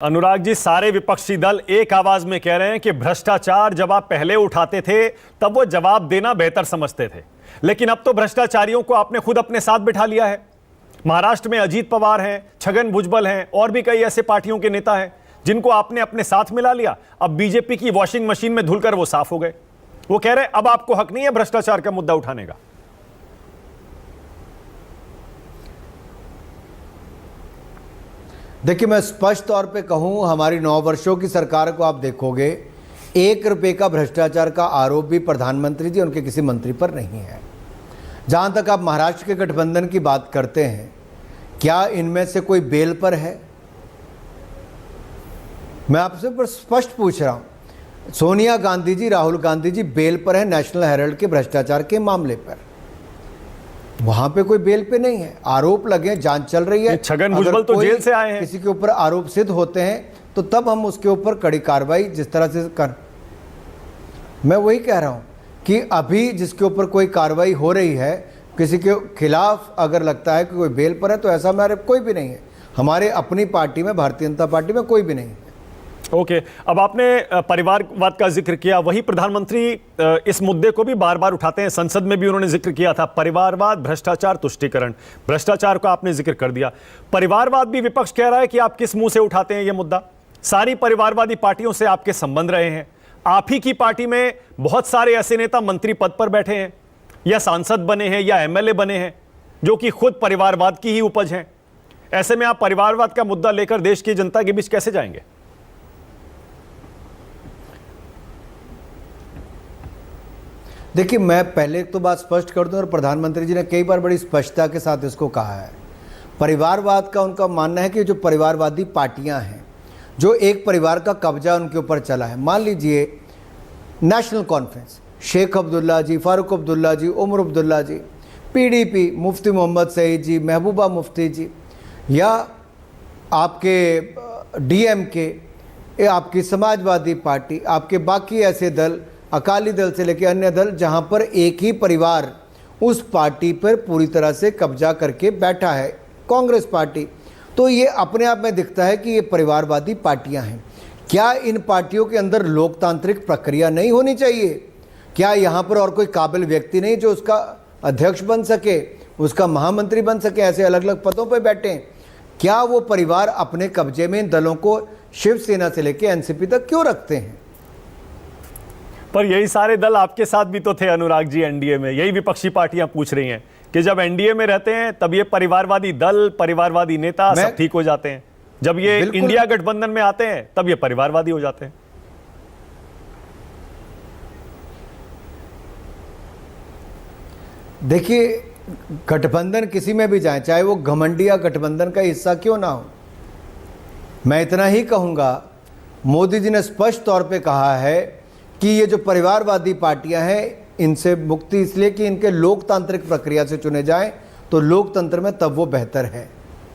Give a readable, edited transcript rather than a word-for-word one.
अनुराग जी, सारे विपक्षी दल एक आवाज में कह रहे हैं कि भ्रष्टाचार जब आप पहले उठाते थे तब वो जवाब देना बेहतर समझते थे, लेकिन अब तो भ्रष्टाचारियों को आपने खुद अपने साथ बिठा लिया है। महाराष्ट्र में अजीत पवार हैं, छगन भुजबल हैं और भी कई ऐसे पार्टियों के नेता हैं जिनको आपने अपने साथ मिला लिया। अब बीजेपी की वॉशिंग मशीन में धुलकर वो साफ हो गए। वो कह रहे हैं अब आपको हक नहीं है भ्रष्टाचार का मुद्दा उठाने का। देखिए, मैं स्पष्ट तौर पे कहूं, हमारी 9 वर्षों की सरकार को आप देखोगे, 1 रुपये का भ्रष्टाचार का आरोप भी प्रधानमंत्री जी उनके किसी मंत्री पर नहीं है। जहां तक आप महाराष्ट्र के गठबंधन की बात करते हैं, क्या इनमें से कोई बेल पर है? मैं आपसे पर स्पष्ट पूछ रहा हूं। सोनिया गांधी जी, राहुल गांधी जी बेल पर है नेशनल हेराल्ड के भ्रष्टाचार के मामले पर। वहां पे कोई बेल पे नहीं है, आरोप लगे, जांच चल रही है। छगन भुजबल तो जेल से आए हैं। किसी के ऊपर आरोप सिद्ध होते हैं तो तब हम उसके ऊपर कड़ी कार्रवाई जिस तरह से कर। मैं वही कह रहा हूं कि अभी जिसके ऊपर कोई कार्रवाई हो रही है, किसी के खिलाफ अगर लगता है कि कोई बेल पर है, तो ऐसा हमारे कोई भी नहीं है। हमारे अपनी पार्टी में, भारतीय जनता पार्टी में कोई भी नहीं है। ओके, अब आपने परिवारवाद का जिक्र किया, वही प्रधानमंत्री इस मुद्दे को भी बार बार उठाते हैं। संसद में भी उन्होंने जिक्र किया था, परिवारवाद, भ्रष्टाचार, तुष्टीकरण। भ्रष्टाचार का आपने जिक्र कर दिया, परिवारवाद भी विपक्ष कह रहा है कि आप किस मुंह से उठाते हैं ये मुद्दा। सारी परिवारवादी पार्टियों से आपके संबंध रहे हैं। आप ही की पार्टी में बहुत सारे ऐसे नेता मंत्री पद पर बैठे हैं या सांसद बने हैं या एमएलए बने हैं जो कि खुद परिवारवाद की ही उपज हैं। ऐसे में आप परिवारवाद का मुद्दा लेकर देश की जनता के बीच कैसे जाएंगे? देखिए, मैं पहले तो बात स्पष्ट कर दूं, और प्रधानमंत्री जी ने कई बार बड़ी स्पष्टता के साथ इसको कहा है। परिवारवाद का उनका मानना है कि जो परिवारवादी पार्टियां हैं, जो एक परिवार का कब्जा उनके ऊपर चला है, मान लीजिए नेशनल कॉन्फ्रेंस, शेख अब्दुल्ला जी, फारूक अब्दुल्ला जी, उमर अब्दुल्ला जी, पीडीपी, मुफ्ती मोहम्मद सईद जी, महबूबा मुफ्ती जी, या आपके डीएमके, आपकी समाजवादी पार्टी, आपके बाकी ऐसे दल, अकाली दल से लेकर अन्य दल, जहां पर एक ही परिवार उस पार्टी पर पूरी तरह से कब्जा करके बैठा है, कांग्रेस पार्टी, तो ये अपने आप में दिखता है कि ये परिवारवादी पार्टियां हैं। क्या इन पार्टियों के अंदर लोकतांत्रिक प्रक्रिया नहीं होनी चाहिए? क्या यहाँ पर और कोई काबिल व्यक्ति नहीं जो उसका अध्यक्ष बन सके, उसका महामंत्री बन सके? ऐसे अलग अलग पदों पर बैठे। क्या वो परिवार अपने कब्जे में इन दलों को शिवसेना से लेकर एनसीपी तक क्यों रखते हैं? पर यही सारे दल आपके साथ भी तो थे अनुराग जी, एनडीए में। यही विपक्षी पार्टियां पूछ रही हैं कि जब एनडीए में रहते हैं तब ये परिवारवादी दल, परिवारवादी नेता सब ठीक हो जाते हैं, जब ये इंडिया गठबंधन में आते हैं तब ये परिवारवादी हो जाते हैं। देखिए, गठबंधन किसी में भी जाए, चाहे वो घमंडिया गठबंधन का हिस्सा क्यों ना हो, मैं इतना ही कहूंगा, मोदी जी ने स्पष्ट तौर पे कहा है कि ये जो परिवारवादी पार्टियां हैं, इनसे मुक्ति इसलिए कि इनके लोकतांत्रिक प्रक्रिया से चुने जाएं, तो लोकतंत्र में तब वो बेहतर है।